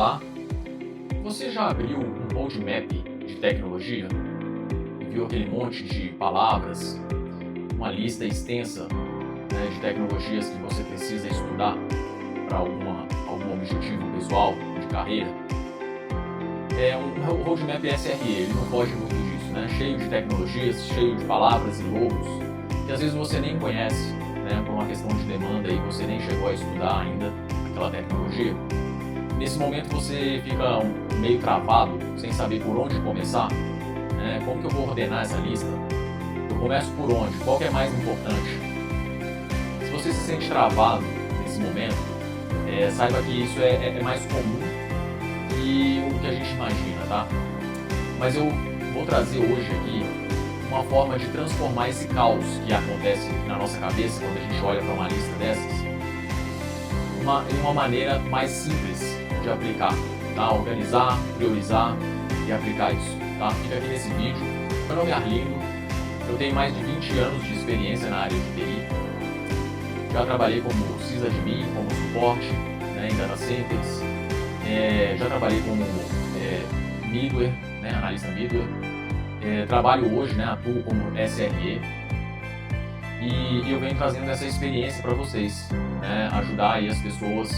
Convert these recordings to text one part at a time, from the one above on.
Olá, você já abriu um roadmap de tecnologia e viu aquele monte de palavras, uma lista extensa, né, de tecnologias que você precisa estudar para algum objetivo pessoal, de carreira? O roadmap SRE, ele não foge muito disso, né? Cheio de tecnologias, cheio de palavras e logos, que às vezes você nem conhece, né, por uma questão de demanda e você nem chegou a estudar ainda aquela tecnologia. Nesse momento você fica meio travado, sem saber por onde começar, né? Como que eu vou ordenar essa lista? Eu começo por onde? Qual que é mais importante? Se você se sente travado nesse momento, saiba que isso é mais comum que o que a gente imagina, tá? Mas eu vou trazer hoje aqui uma forma de transformar esse caos que acontece na nossa cabeça quando a gente olha para uma lista dessas em uma maneira mais simples de aplicar, tá? Organizar, priorizar e aplicar isso, tá? Fica aqui nesse vídeo. Meu nome é Arlindo, eu tenho mais de 20 anos de experiência na área de TI. Já trabalhei como sysadmin, como suporte, né, em data centers. Já trabalhei como middleware, né, analista middleware. Trabalho hoje, né, atuo como SRE. E eu venho trazendo essa experiência para vocês, né, ajudar aí as pessoas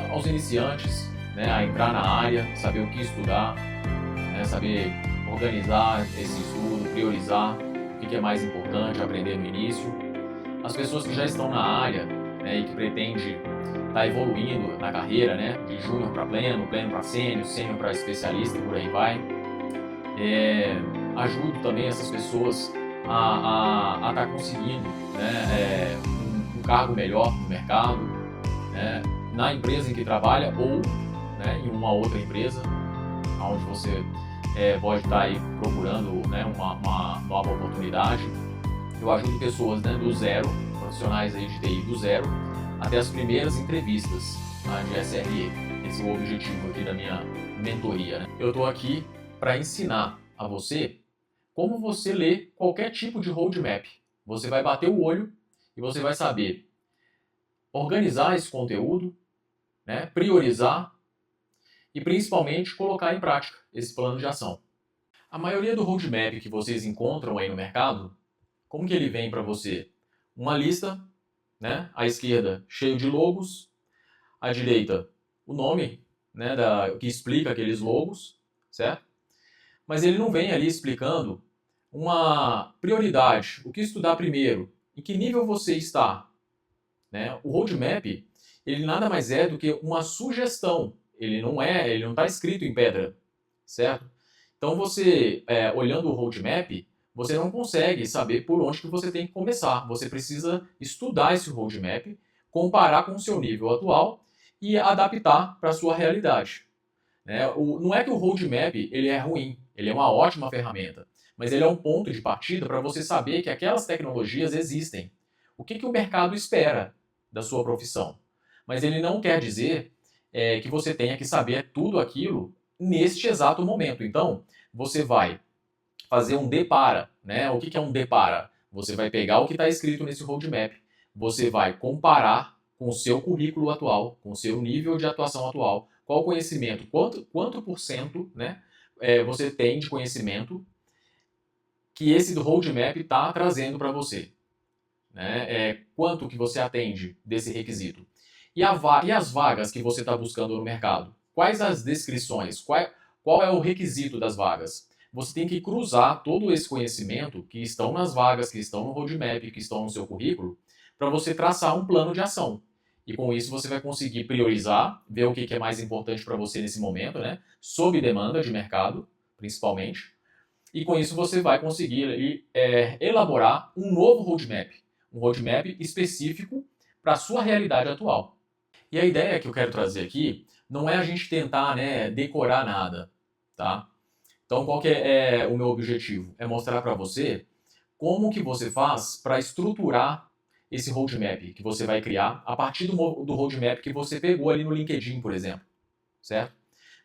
aos iniciantes, né, a entrar na área, saber o que estudar, né, saber organizar esse estudo, priorizar o que é mais importante, aprender no início. As pessoas que já estão na área, né, e que pretendem estar evoluindo na carreira, né, de júnior para pleno, pleno para sênior, sênior para especialista e por aí vai. Ajudo também essas pessoas a estar conseguindo, né, um cargo melhor no mercado, né, na empresa em que trabalha ou, né, em uma outra empresa, onde você pode estar aí procurando, né, uma nova oportunidade. Eu ajudo pessoas, né, do zero, profissionais aí de TI do zero, até as primeiras entrevistas, né, de SRE. Esse é o objetivo aqui da minha mentoria, né? Eu estou aqui para ensinar a você como você lê qualquer tipo de roadmap. Você vai bater o olho e você vai saber organizar esse conteúdo, né, priorizar e principalmente colocar em prática esse plano de ação. A maioria do roadmap que vocês encontram aí no mercado, como que ele vem para você? Uma lista, né, à esquerda cheio de logos, à direita o nome, né, que explica aqueles logos, certo? Mas ele não vem ali explicando uma prioridade, o que estudar primeiro, em que nível você está, né? O roadmap, ele nada mais é do que uma sugestão, ele não está escrito em pedra, certo? Então você, olhando o roadmap, você não consegue saber por onde que você tem que começar. Você precisa estudar esse roadmap, comparar com o seu nível atual e adaptar para a sua realidade. Né? Não é que o roadmap ele é ruim, ele é uma ótima ferramenta, mas ele é um ponto de partida para você saber que aquelas tecnologias existem. O que o mercado espera da sua profissão? Mas ele não quer dizer que você tenha que saber tudo aquilo neste exato momento. Então, você vai fazer um depara, né? O que é um depara? Você vai pegar o que está escrito nesse roadmap, você vai comparar com o seu currículo atual, com o seu nível de atuação atual, qual conhecimento, quanto por cento, né, você tem de conhecimento que esse roadmap está trazendo para você. Né? Quanto que você atende desse requisito. E as vagas que você está buscando no mercado? Quais as descrições? Qual é o requisito das vagas? Você tem que cruzar todo esse conhecimento que estão nas vagas, que estão no roadmap, que estão no seu currículo, para você traçar um plano de ação. E com isso você vai conseguir priorizar, ver o que é mais importante para você nesse momento, né? Sob demanda de mercado, principalmente. E com isso você vai conseguir elaborar um novo roadmap. Um roadmap específico para a sua realidade atual. E a ideia que eu quero trazer aqui não é a gente tentar, né, decorar nada, tá? Então qual que é o meu objetivo? É mostrar para você como que você faz para estruturar esse roadmap que você vai criar a partir do roadmap que você pegou ali no LinkedIn, por exemplo, certo?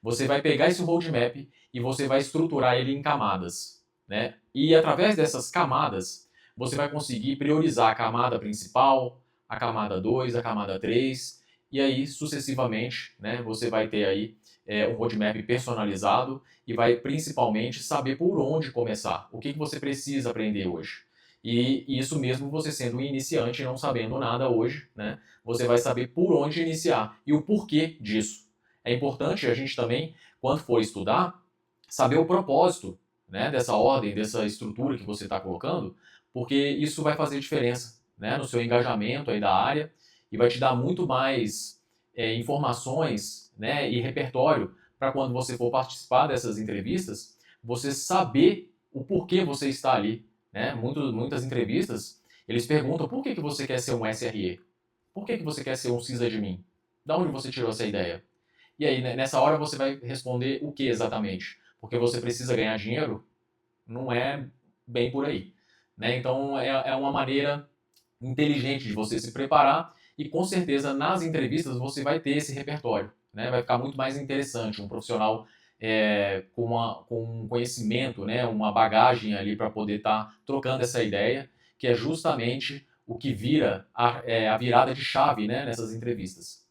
Você vai pegar esse roadmap e você vai estruturar ele em camadas, né? E através dessas camadas, você vai conseguir priorizar a camada principal, a camada 2, a camada 3 e aí sucessivamente, né, você vai ter aí um roadmap personalizado e vai principalmente saber por onde começar, o que você precisa aprender hoje. E isso mesmo você sendo um iniciante e não sabendo nada hoje, né, você vai saber por onde iniciar e o porquê disso. É importante a gente também, quando for estudar, saber o propósito, né, dessa ordem, dessa estrutura que você está colocando, porque isso vai fazer diferença, né, no seu engajamento aí da área e vai te dar muito mais informações, né, e repertório para quando você for participar dessas entrevistas, você saber o porquê você está ali. Né? Muitas entrevistas, eles perguntam por que você quer ser um SRE? Por que você quer ser um sysadmin? Da onde você tirou essa ideia? E aí, né, nessa hora você vai responder o que exatamente? Porque você precisa ganhar dinheiro? Não é bem por aí. Né? Então, é uma maneira inteligente de você se preparar e com certeza nas entrevistas você vai ter esse repertório, né? Vai ficar muito mais interessante, um profissional com um conhecimento, né? Uma bagagem ali para poder estar trocando essa ideia, que é justamente o que vira a virada de chave, né? Nessas entrevistas.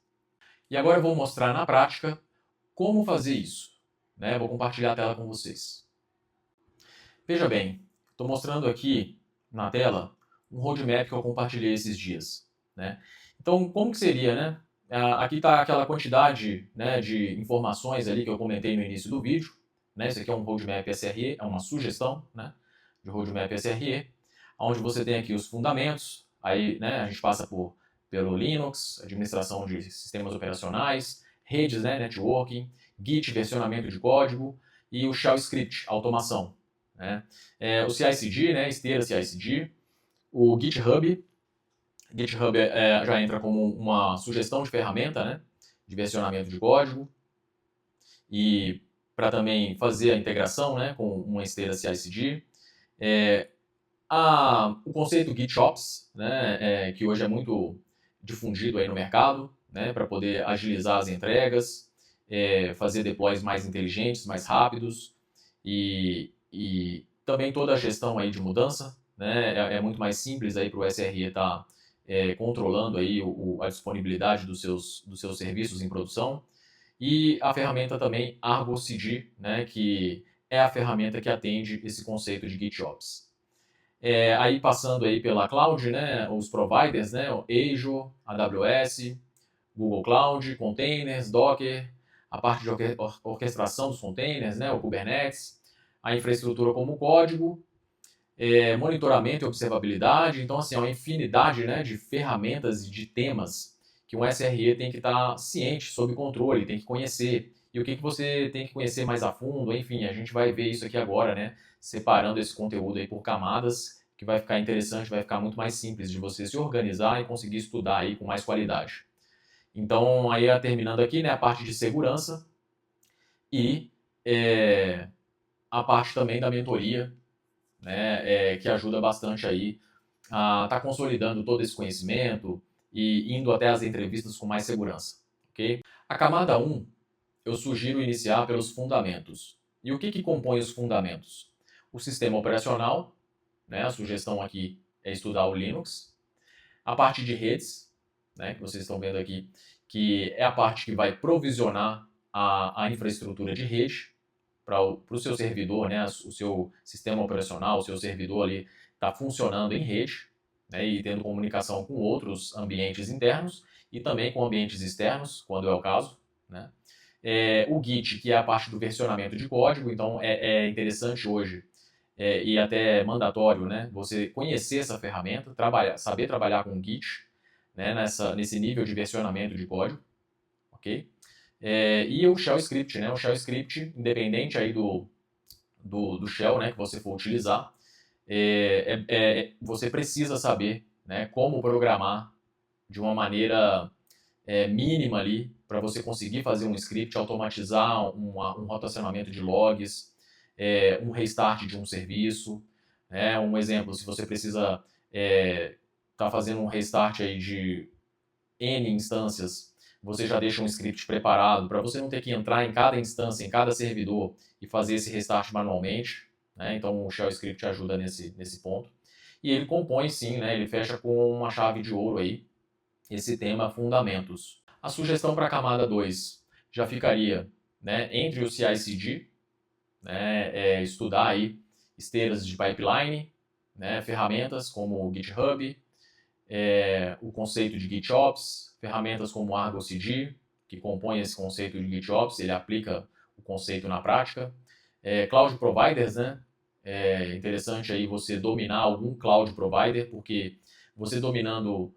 E agora eu vou mostrar na prática como fazer isso, né? Vou compartilhar a tela com vocês. Veja bem, estou mostrando aqui na tela um roadmap que eu compartilhei esses dias. Né? Então, como que seria, né? Aqui está aquela quantidade, né, de informações ali que eu comentei no início do vídeo. Né? Esse aqui é um roadmap SRE, é uma sugestão, né, de roadmap SRE, onde você tem aqui os fundamentos, aí, né, a gente passa pelo Linux, administração de sistemas operacionais, redes, né, networking, Git, versionamento de código, e o Shell Script, automação. Né? O CI/CD, né, esteira CI/CD, o GitHub já entra como uma sugestão de ferramenta, né, de versionamento de código e para também fazer a integração, né, com uma esteira CI/CD. O conceito GitOps, né, que hoje é muito difundido aí no mercado, né, para poder agilizar as entregas, fazer deploys mais inteligentes, mais rápidos e também toda a gestão aí de mudança, né, é muito mais simples aí para o SRE estar controlando aí a disponibilidade dos seus serviços em produção. E a ferramenta também Argo CD, né, que é a ferramenta que atende esse conceito de GitOps. Aí passando aí pela cloud, né, os providers, né, o Azure, AWS, Google Cloud, containers, Docker, a parte de orquestração dos containers, né, o Kubernetes, a infraestrutura como código, monitoramento e observabilidade. Então, assim, é uma infinidade, né, de ferramentas e de temas que um SRE tem que estar ciente, sob controle, tem que conhecer. E o que você tem que conhecer mais a fundo, enfim, a gente vai ver isso aqui agora, né, separando esse conteúdo aí por camadas, que vai ficar interessante, vai ficar muito mais simples de você se organizar e conseguir estudar aí com mais qualidade. Então, aí terminando aqui, né, a parte de segurança e a parte também da mentoria, né, que ajuda bastante aí a estar consolidando todo esse conhecimento e indo até as entrevistas com mais segurança. Okay? A camada 1, eu sugiro iniciar pelos fundamentos. E o que compõe os fundamentos? O sistema operacional, né, a sugestão aqui é estudar o Linux. A parte de redes, né, que vocês estão vendo aqui, que é a parte que vai provisionar a infraestrutura de rede para o seu servidor, né, o seu sistema operacional, o seu servidor ali está funcionando em rede, né, e tendo comunicação com outros ambientes internos e também com ambientes externos, quando é o caso. Né. O Git, que é a parte do versionamento de código, então é interessante hoje e até mandatório, né, você conhecer essa ferramenta, saber trabalhar com o Git, né, nesse nível de versionamento de código, ok? E o Shell Script, né? O Shell Script, independente aí do Shell, né, que você for utilizar, você precisa saber, né, como programar de uma maneira mínima ali para você conseguir fazer um script, automatizar um rotacionamento de logs, um restart de um serviço. Né? Um exemplo, se você precisa tá fazendo um restart aí de N instâncias, você já deixa um script preparado para você não ter que entrar em cada instância, em cada servidor e fazer esse restart manualmente. Né? Então o Shell Script ajuda nesse ponto. E ele compõe sim, né? Ele fecha com uma chave de ouro aí esse tema fundamentos. A sugestão para a camada 2 já ficaria, né, entre o CI/CD, né, estudar aí esteiras de pipeline, né, ferramentas como o GitHub, o conceito de GitOps, ferramentas como o Argo CD, que compõe esse conceito de GitOps, ele aplica o conceito na prática. Cloud providers, né? É interessante aí você dominar algum cloud provider, porque você dominando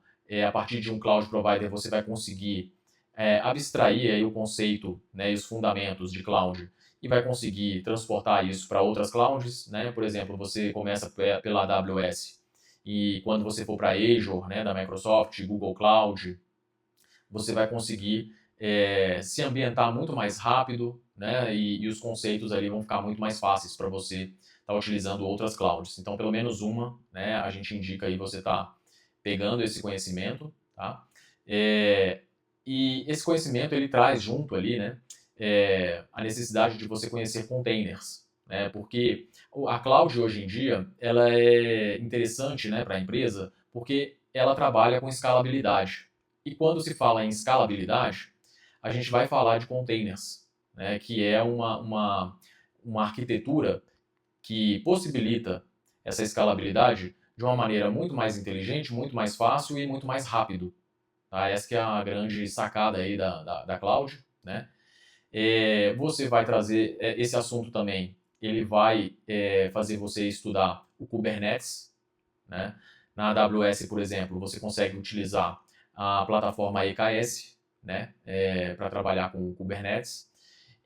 a partir de um cloud provider, você vai conseguir abstrair aí o conceito, né, e os fundamentos de cloud e vai conseguir transportar isso para outras clouds, né? Por exemplo, você começa pela AWS e quando você for para Azure, né, da Microsoft, Google Cloud, você vai conseguir se ambientar muito mais rápido, né, e os conceitos ali vão ficar muito mais fáceis para você estar utilizando outras clouds. Então, pelo menos uma, né, a gente indica aí você estar pegando esse conhecimento, tá? E esse conhecimento ele traz junto ali, né, a necessidade de você conhecer containers, né, porque a cloud hoje em dia ela é interessante, né, para a empresa porque ela trabalha com escalabilidade. E quando se fala em escalabilidade, a gente vai falar de containers, né, que é uma arquitetura que possibilita essa escalabilidade de uma maneira muito mais inteligente, muito mais fácil e muito mais rápido. Tá? Essa que é a grande sacada aí da cloud, né? Você vai trazer esse assunto também, ele vai fazer você estudar o Kubernetes, né? Na AWS, por exemplo, você consegue utilizar a plataforma EKS, né, para trabalhar com o Kubernetes,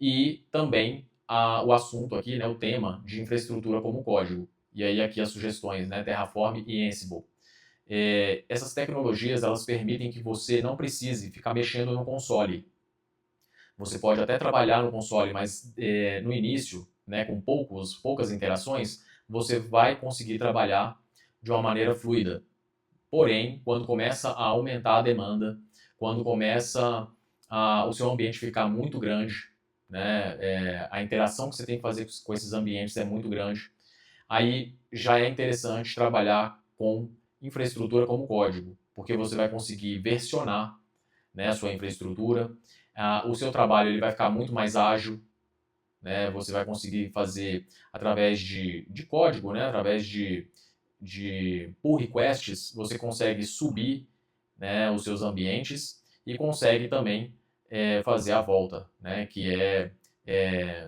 e também o assunto aqui, né, o tema de infraestrutura como código. E aí aqui as sugestões, né, Terraform e Ansible. Essas tecnologias elas permitem que você não precise ficar mexendo no console. Você pode até trabalhar no console, mas no início, né, com poucas interações, você vai conseguir trabalhar de uma maneira fluida. Porém, quando começa a aumentar a demanda, quando começa o seu ambiente ficar muito grande, né, a interação que você tem que fazer com esses ambientes é muito grande, aí já é interessante trabalhar com infraestrutura como código, porque você vai conseguir versionar, né, a sua infraestrutura, o seu trabalho ele vai ficar muito mais ágil, né, você vai conseguir fazer através de código, né, através de pull requests, você consegue subir, né, os seus ambientes e consegue também fazer a volta, né, que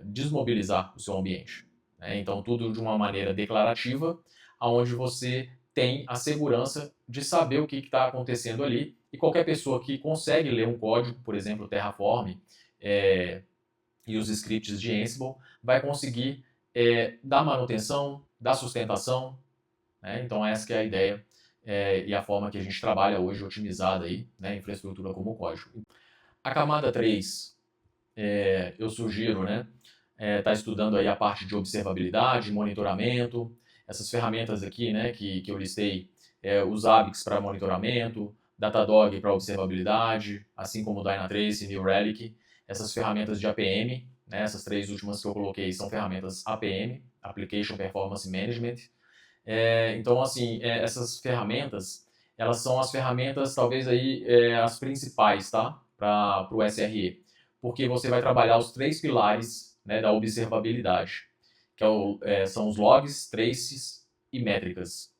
desmobilizar o seu ambiente. Né? Então, tudo de uma maneira declarativa, onde você tem a segurança de saber o que está acontecendo ali e qualquer pessoa que consegue ler um código, por exemplo, Terraform e os scripts de Ansible, vai conseguir dar manutenção, dar sustentação, né? Então essa que é a ideia e a forma que a gente trabalha hoje otimizada aí, né? Infraestrutura como código. A camada 3, eu sugiro, né? Tá estudando aí a parte de observabilidade, monitoramento, essas ferramentas aqui, né? Que eu listei, os Zabbix para monitoramento, Datadog para observabilidade, assim como o Dynatrace e New Relic, essas ferramentas de APM, né? Essas três últimas que eu coloquei são ferramentas APM, Application Performance Management. Então, assim, essas ferramentas, elas são as ferramentas, talvez aí, as principais, tá? Para o SRE. Porque você vai trabalhar os três pilares, né, da observabilidade, que são os logs, traces e métricas,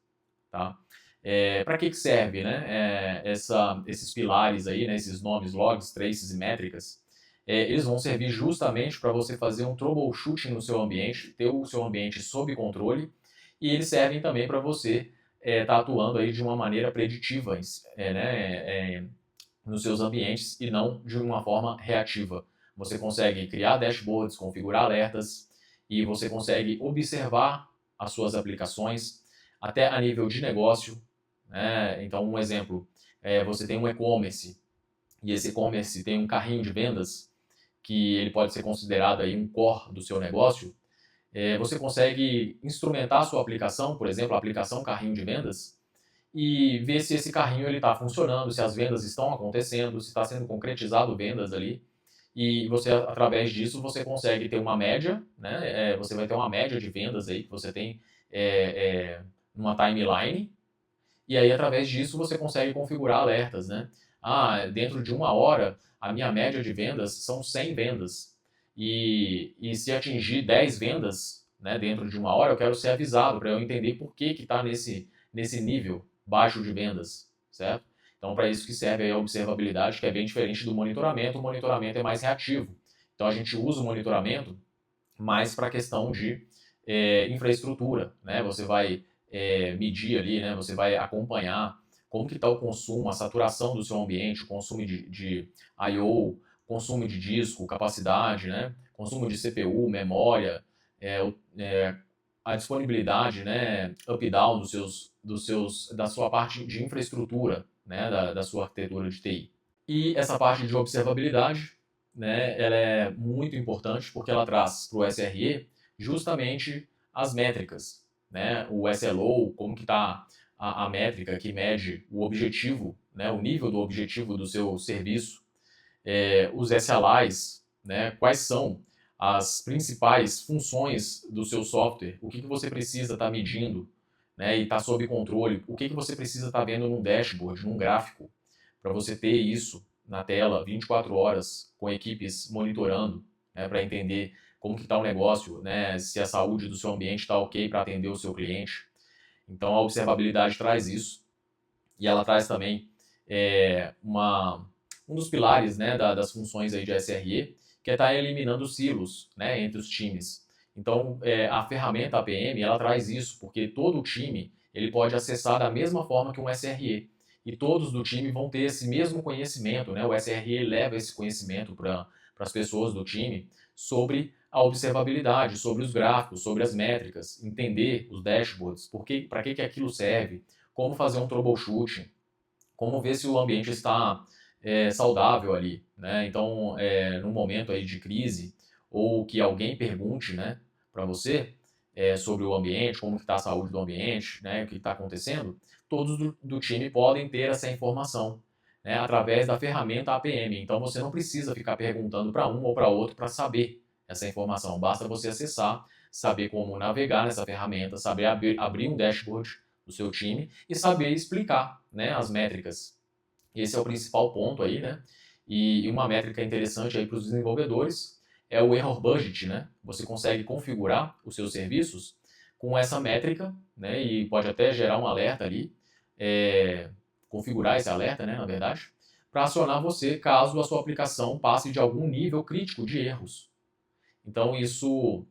tá? Para que serve, né? Esses pilares aí, né, esses nomes, logs, traces e métricas, eles vão servir justamente para você fazer um troubleshooting no seu ambiente, ter o seu ambiente sob controle, e eles servem também para você estar atuando aí de uma maneira preditiva nos seus ambientes e não de uma forma reativa. Você consegue criar dashboards, configurar alertas e você consegue observar as suas aplicações até a nível de negócio. Né? Então, um exemplo, você tem um e-commerce e esse e-commerce tem um carrinho de vendas que ele pode ser considerado aí um core do seu negócio. Você consegue instrumentar a sua aplicação, por exemplo, a aplicação carrinho de vendas, e ver se esse carrinho está funcionando, se as vendas estão acontecendo, se está sendo concretizado vendas ali. E você, através disso, você consegue ter uma média, né? Você vai ter uma média de vendas aí que você tem numa timeline, e aí através disso você consegue configurar alertas, né? dentro de 1 hora, a minha média de vendas são 100 vendas. E se atingir 10 vendas, né, dentro de 1 hora, eu quero ser avisado para eu entender por que está nesse nível baixo de vendas, certo? Então, para isso que serve aí a observabilidade, que é bem diferente do monitoramento. O monitoramento é mais reativo. Então, a gente usa o monitoramento mais para a questão de infraestrutura, né? Você vai medir ali, né? Você vai acompanhar como que está o consumo, a saturação do seu ambiente, o consumo de I/O, consumo de disco, capacidade, né? Consumo de CPU, memória, a disponibilidade, né? Up e down da sua parte de infraestrutura, né? Da sua arquitetura de TI. E essa parte de observabilidade, né? Ela é muito importante porque ela traz para o SRE justamente as métricas, né? O SLO, como que está a métrica que mede o objetivo, né? O nível do objetivo do seu serviço, os SLIs, né? Quais são as principais funções do seu software, o que você precisa estar medindo, né? E está sob controle, o que você precisa estar vendo num dashboard, num gráfico, para você ter isso na tela 24 horas com equipes monitorando, né? Para entender como que está o negócio, né? Se a saúde do seu ambiente está ok para atender o seu cliente. Então a observabilidade traz isso e ela traz também um dos pilares, né, das funções aí de SRE, que é estar eliminando silos, né, entre os times. Então a ferramenta APM ela traz isso porque todo o time ele pode acessar da mesma forma que um SRE e todos do time vão ter esse mesmo conhecimento, né? O SRE leva esse conhecimento para as pessoas do time sobre a observabilidade, sobre os gráficos, sobre as métricas, entender os dashboards, para que aquilo serve, como fazer um troubleshooting, como ver se o ambiente está saudável ali, né? Então, num momento aí de crise, ou que alguém pergunte, né, para você sobre o ambiente, como está a saúde do ambiente, né, o que está acontecendo, todos do time podem ter essa informação, né, através da ferramenta APM. Então, você não precisa ficar perguntando para um ou para outro para saber essa informação. Basta você acessar, saber como navegar nessa ferramenta, saber abrir um dashboard do seu time e saber explicar, né, as métricas. Esse é o principal ponto aí, né? E uma métrica interessante aí para os desenvolvedores é o error budget, né? Você consegue configurar os seus serviços com essa métrica, né? E pode até gerar um alerta ali, configurar esse alerta, né, na verdade, para acionar você caso a sua aplicação passe de algum nível crítico de erros. Então isso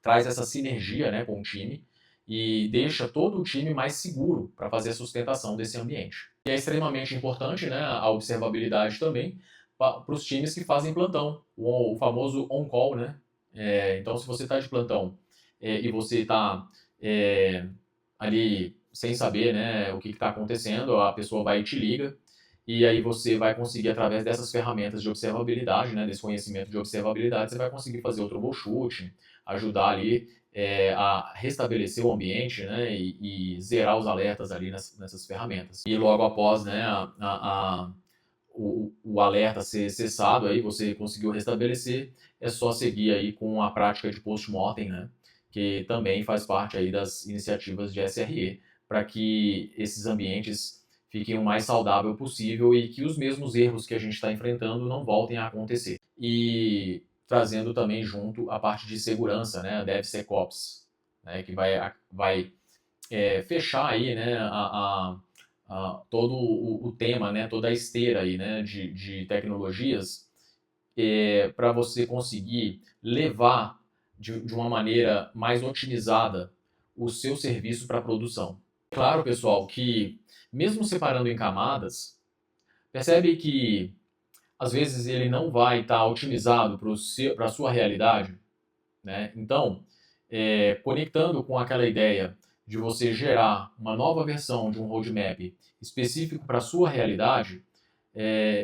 traz essa sinergia, né, com o time e deixa todo o time mais seguro para fazer a sustentação desse ambiente. E é extremamente importante, né, a observabilidade também para os times que fazem plantão, o famoso on-call, né? Então, se você está de plantão e você está ali sem saber, né, o que está acontecendo, a pessoa vai e te liga, e aí você vai conseguir, através dessas ferramentas de observabilidade, né, desse conhecimento de observabilidade, você vai conseguir fazer o troubleshooting, ajudar ali a restabelecer o ambiente, né, e zerar os alertas ali nessas ferramentas. E logo após, né, o alerta ser cessado, aí você conseguiu restabelecer, é só seguir aí com a prática de post-mortem, né, que também faz parte aí das iniciativas de SRE, para que esses ambientes fiquem o mais saudável possível e que os mesmos erros que a gente está enfrentando não voltem a acontecer. E trazendo também junto a parte de segurança, né, a DevSecOps, né, que vai fechar aí, né, todo o tema, né, toda a esteira aí, né, de tecnologias para você conseguir levar de uma maneira mais otimizada o seu serviço para a produção. Claro, pessoal, que mesmo separando em camadas, percebe que às vezes ele não vai estar otimizado para a sua realidade, né? Então, conectando com aquela ideia de você gerar uma nova versão de um roadmap específico para a sua realidade,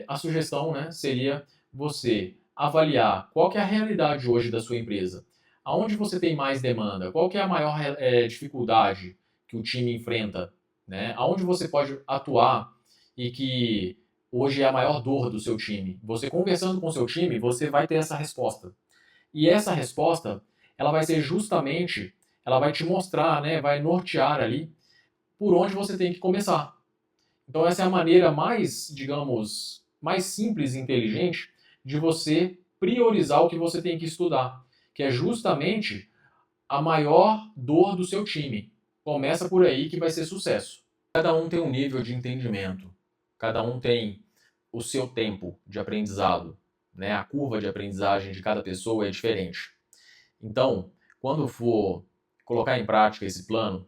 a sugestão, né, seria você avaliar qual que é a realidade hoje da sua empresa, aonde você tem mais demanda, qual que é a maior dificuldade que o time enfrenta, né? Aonde você pode atuar e que hoje é a maior dor do seu time. Você conversando com o seu time, você vai ter essa resposta. E essa resposta, ela vai ser justamente, ela vai te mostrar, né, vai nortear ali por onde você tem que começar. Então essa é a maneira mais, digamos, mais simples e inteligente de você priorizar o que você tem que estudar, que é justamente a maior dor do seu time. Começa por aí que vai ser sucesso. Cada um tem um nível de entendimento, cada um tem o seu tempo de aprendizado, né? A curva de aprendizagem de cada pessoa é diferente. Então, quando for colocar em prática esse plano,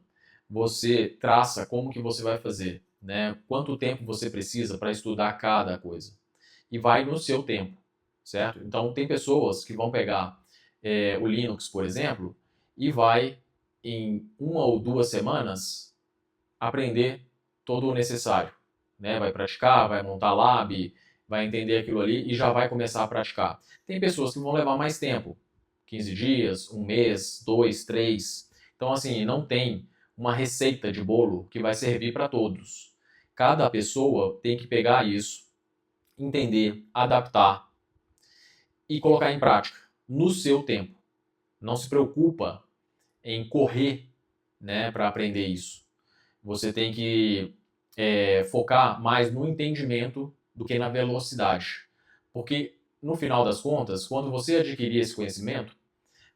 você traça como que você vai fazer, né? Quanto tempo você precisa para estudar cada coisa. E vai no seu tempo, certo? Então, tem pessoas que vão pegar o Linux, por exemplo, e vai, em 1 ou 2 semanas, aprender todo o necessário, né? Vai praticar, vai montar lab, vai entender aquilo ali e já vai começar a praticar. Tem pessoas que vão levar mais tempo, 15 dias, 1 mês, 2, 3. Então, assim, não tem uma receita de bolo que vai servir para todos. Cada pessoa tem que pegar isso, entender, adaptar e colocar em prática no seu tempo. Não se preocupa em correr, né, para aprender isso. Você tem que focar mais no entendimento do que na velocidade. Porque, no final das contas, quando você adquirir esse conhecimento,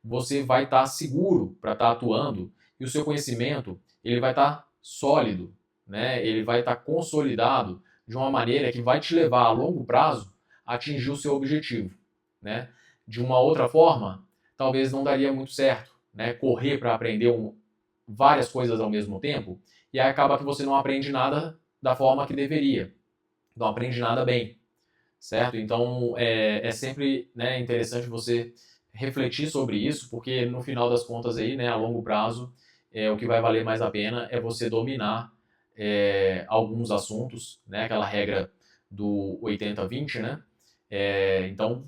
você vai estar seguro para estar atuando e o seu conhecimento ele vai estar sólido, né? Ele vai estar consolidado de uma maneira que vai te levar a longo prazo a atingir o seu objetivo, né? De uma outra forma, talvez não daria muito certo, né? Correr para aprender várias coisas ao mesmo tempo e aí acaba que você não aprende nada da forma que deveria, não aprende nada bem, certo? Então é sempre, né, interessante você refletir sobre isso, porque no final das contas aí, né, a longo prazo, o que vai valer mais a pena é você dominar alguns assuntos, né, aquela regra do 80-20, né? Então,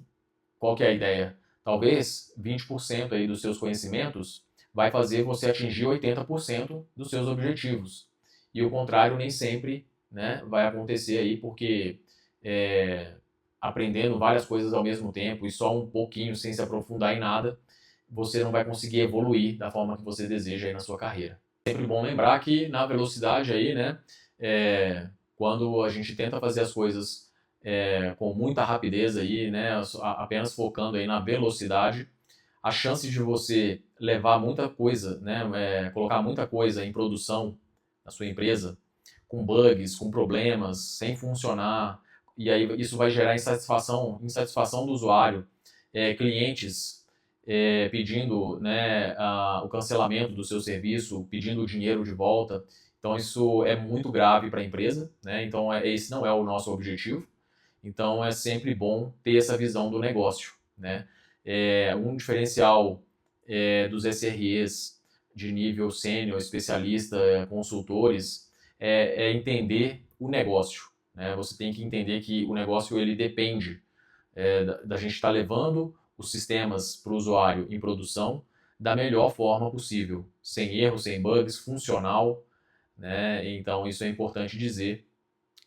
qual que é a ideia? Talvez 20% aí dos seus conhecimentos vai fazer você atingir 80% dos seus objetivos. E o contrário nem sempre, né, vai acontecer aí, porque aprendendo várias coisas ao mesmo tempo e só um pouquinho sem se aprofundar em nada, você não vai conseguir evoluir da forma que você deseja aí na sua carreira. Sempre bom lembrar que na velocidade aí, né, quando a gente tenta fazer as coisas com muita rapidez aí, né, apenas focando aí na velocidade, a chance de você levar muita coisa, né, colocar muita coisa em produção na sua empresa, com bugs, com problemas, sem funcionar, e aí isso vai gerar insatisfação do usuário, clientes pedindo, né, o cancelamento do seu serviço, pedindo o dinheiro de volta. Então isso é muito grave para a empresa, né? Então esse não é o nosso objetivo. Então é sempre bom ter essa visão do negócio, né? Um diferencial dos SREs de nível sênior, especialista, consultores, entender o negócio, né? Você tem que entender que o negócio ele depende da gente estar levando os sistemas para o usuário em produção da melhor forma possível, sem erros, sem bugs, funcional, né? Então isso é importante dizer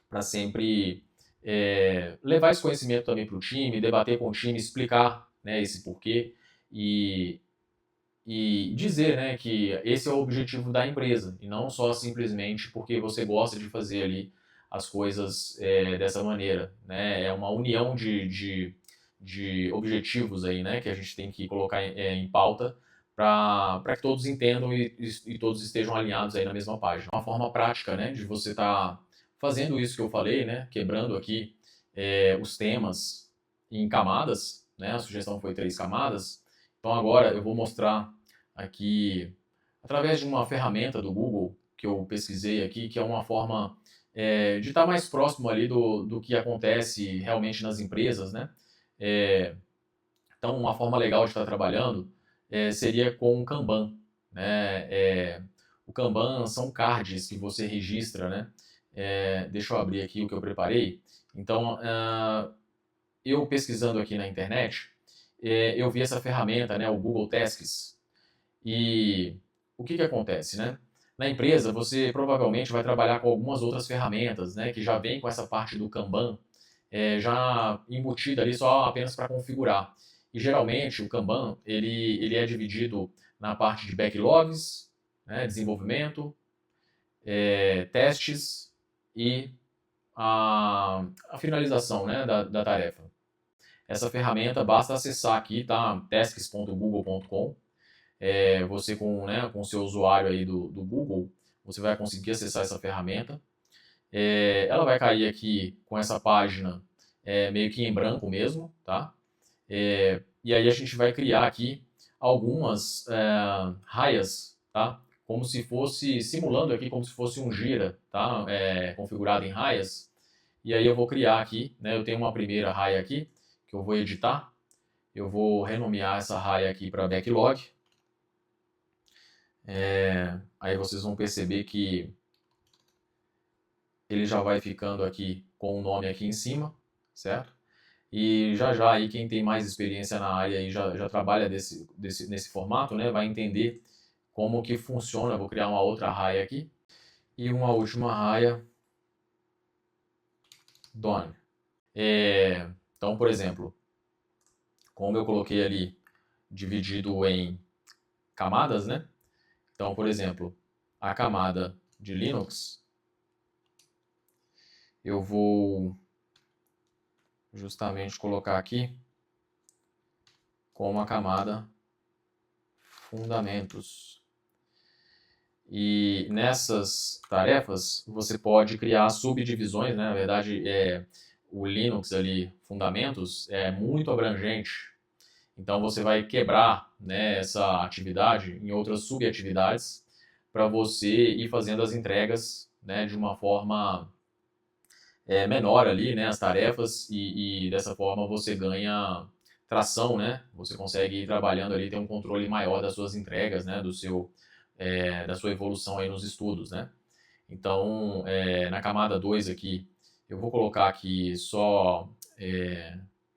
para sempre levar esse conhecimento também para o time, debater com o time, explicar, né, esse porquê e dizer, né, que esse é o objetivo da empresa e não só simplesmente porque você gosta de fazer ali as coisas dessa maneira, né? É uma união de objetivos aí, né, que a gente tem que colocar em pauta para que todos entendam e todos estejam alinhados aí na mesma página. Uma forma prática, né, de você estar fazendo isso que eu falei, né, quebrando aqui os temas em camadas, né, a sugestão foi 3 camadas. Então agora eu vou mostrar aqui, através de uma ferramenta do Google que eu pesquisei aqui, que é uma forma de estar mais próximo ali do que acontece realmente nas empresas, né? Então uma forma legal de estar trabalhando seria com o Kanban, né? O Kanban são cards que você registra, né? Deixa eu abrir aqui o que eu preparei. Então, eu pesquisando aqui na internet, eu vi essa ferramenta, né, o Google Tasks, e o que acontece, né? Na empresa, você provavelmente vai trabalhar com algumas outras ferramentas, né, que já vem com essa parte do Kanban, já embutida ali só apenas para configurar. E geralmente o Kanban ele é dividido na parte de backlogs, né, desenvolvimento, testes e a finalização, né, da tarefa. Essa ferramenta, basta acessar aqui, tá? tasks.google.com. Você com o seu usuário aí do Google, você vai conseguir acessar essa ferramenta. Ela vai cair aqui com essa página meio que em branco mesmo, tá? E aí a gente vai criar aqui algumas raias, tá? Como se fosse, simulando aqui como se fosse um gira, tá? Configurado em raias. E aí eu vou criar aqui, né? Eu tenho uma primeira raia aqui, que eu vou editar. Eu vou renomear essa raia aqui para backlog. Aí vocês vão perceber que ele já vai ficando aqui com o nome aqui em cima, certo? E já aí quem tem mais experiência na área aí já trabalha nesse formato, né? Vai entender como que funciona. Eu vou criar uma outra raia aqui e uma última raia done. Então, por exemplo, como eu coloquei ali dividido em camadas, né? Então, por exemplo, a camada de Linux, eu vou justamente colocar aqui como a camada fundamentos. E nessas tarefas você pode criar subdivisões, né? Na verdade, o Linux ali, fundamentos, é muito abrangente. Então você vai quebrar, né, essa atividade em outras subatividades para você ir fazendo as entregas, né, de uma forma menor ali, né, as tarefas e dessa forma você ganha tração, né? Você consegue ir trabalhando ali, ter um controle maior das suas entregas, né, da sua evolução aí nos estudos, né? Então, na camada 2 aqui, eu vou colocar aqui só,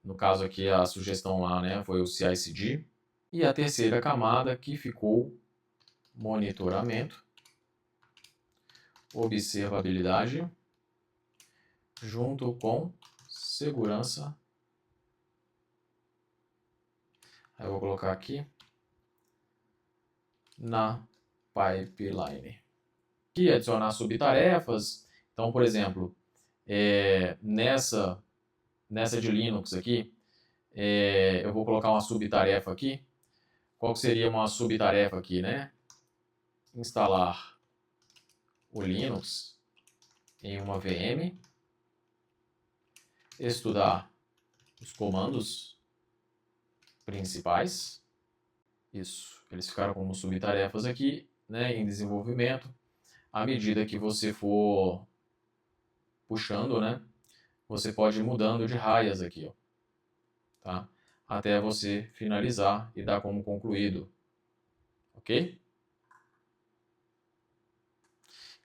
no caso aqui a sugestão lá, né, foi o CI/CD. E a terceira camada que ficou monitoramento, observabilidade, junto com segurança. Aí eu vou colocar aqui na pipeline. Aqui adicionar subtarefas. Então, por exemplo, nessa de Linux aqui, eu vou colocar uma subtarefa aqui. Qual que seria uma subtarefa aqui, né? Instalar o Linux em uma VM, estudar os comandos principais. Isso, eles ficaram como subtarefas aqui, né, em desenvolvimento. À medida que você for puxando, né, você pode ir mudando de raias aqui, ó, tá? Até você finalizar e dar como concluído, ok?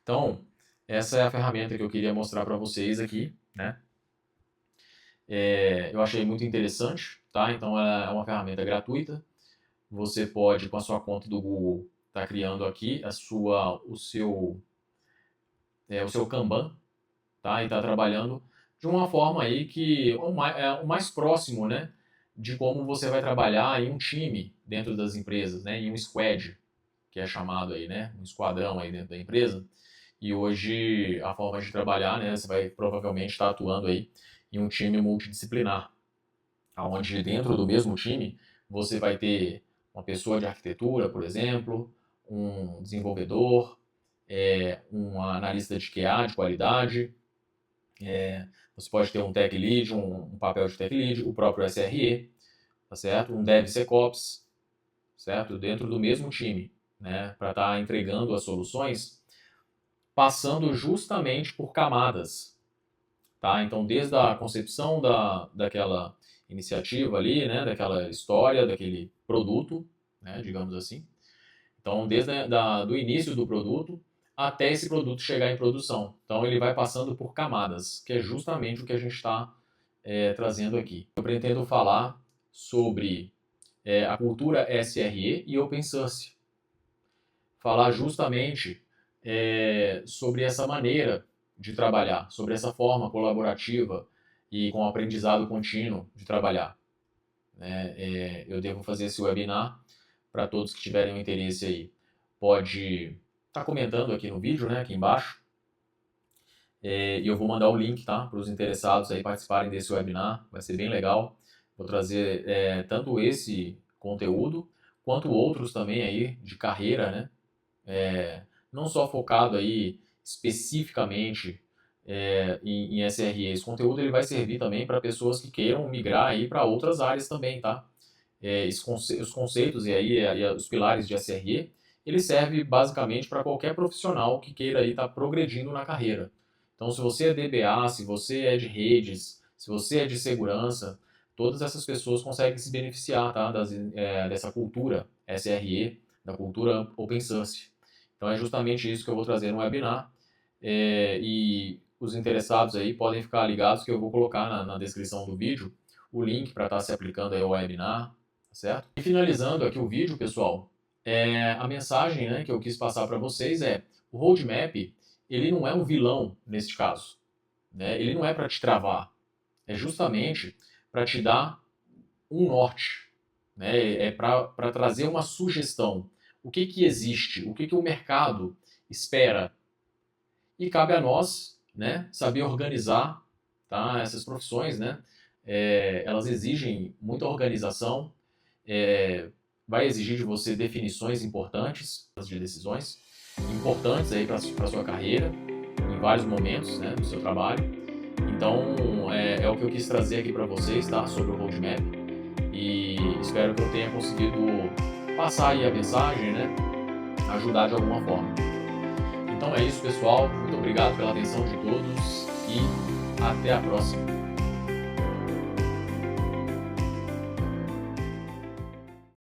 Então, essa é a ferramenta que eu queria mostrar para vocês aqui, né? Eu achei muito interessante, tá? Então, ela é uma ferramenta gratuita. Você pode, com a sua conta do Google, estar criando aqui o seu Kanban, tá? E tá trabalhando de uma forma aí que o mais próximo, né, de como você vai trabalhar em um time dentro das empresas, né, em um squad, que é chamado aí, né, um esquadrão aí dentro da empresa. E hoje a forma de trabalhar, né, você vai provavelmente estar atuando aí em um time multidisciplinar, onde dentro do mesmo time você vai ter uma pessoa de arquitetura, por exemplo, um desenvolvedor, um analista de QA, de qualidade, você pode ter um tech lead, um papel de tech lead, o próprio SRE, tá certo? Um DevSecOps, certo? Dentro do mesmo time, né? Para estar entregando as soluções, passando justamente por camadas, tá? Então, desde a concepção daquela iniciativa ali, né? Daquela história, daquele produto, né? Digamos assim. Então, desde do início do produto até esse produto chegar em produção. Então, ele vai passando por camadas, que é justamente o que a gente está trazendo aqui. Eu pretendo falar sobre a cultura SRE e Open Source. Falar justamente sobre essa maneira de trabalhar, sobre essa forma colaborativa e com aprendizado contínuo de trabalhar. Eu devo fazer esse webinar para todos que tiverem um interesse aí. Pode estar comentando aqui no vídeo, né, aqui embaixo. E eu vou mandar o link, tá, para os interessados aí participarem desse webinar, vai ser bem legal. Vou trazer tanto esse conteúdo, quanto outros também aí de carreira, né? Não só focado aí especificamente em SRE. Esse conteúdo ele vai servir também para pessoas que queiram migrar aí para outras áreas também, tá? Os conceitos e aí os pilares de SRE, ele serve basicamente para qualquer profissional que queira aí estar progredindo na carreira. Então, se você é DBA, se você é de redes, se você é de segurança, todas essas pessoas conseguem se beneficiar, tá, dessa cultura SRE, da cultura Open Source. Então, é justamente isso que eu vou trazer no webinar. E os interessados aí podem ficar ligados que eu vou colocar na descrição do vídeo o link para estar se aplicando aí ao webinar, tá certo? E finalizando aqui o vídeo, pessoal, a mensagem, né, que eu quis passar para vocês o roadmap, ele não é um vilão neste caso, né? Ele não é para te travar, é justamente para te dar um norte, né? É para trazer uma sugestão. O que que existe? O que que o mercado espera? E cabe a nós, né, saber organizar, tá? Essas profissões, né? Elas exigem muita organização, vai exigir de você definições importantes de decisões importantes aí para sua carreira em vários momentos, né, do seu trabalho. Então é o que eu quis trazer aqui para vocês, tá, sobre o roadmap, e espero que eu tenha conseguido passar aí a mensagem, né, ajudar de alguma forma. Então é isso, pessoal, muito obrigado pela atenção de todos e até a próxima.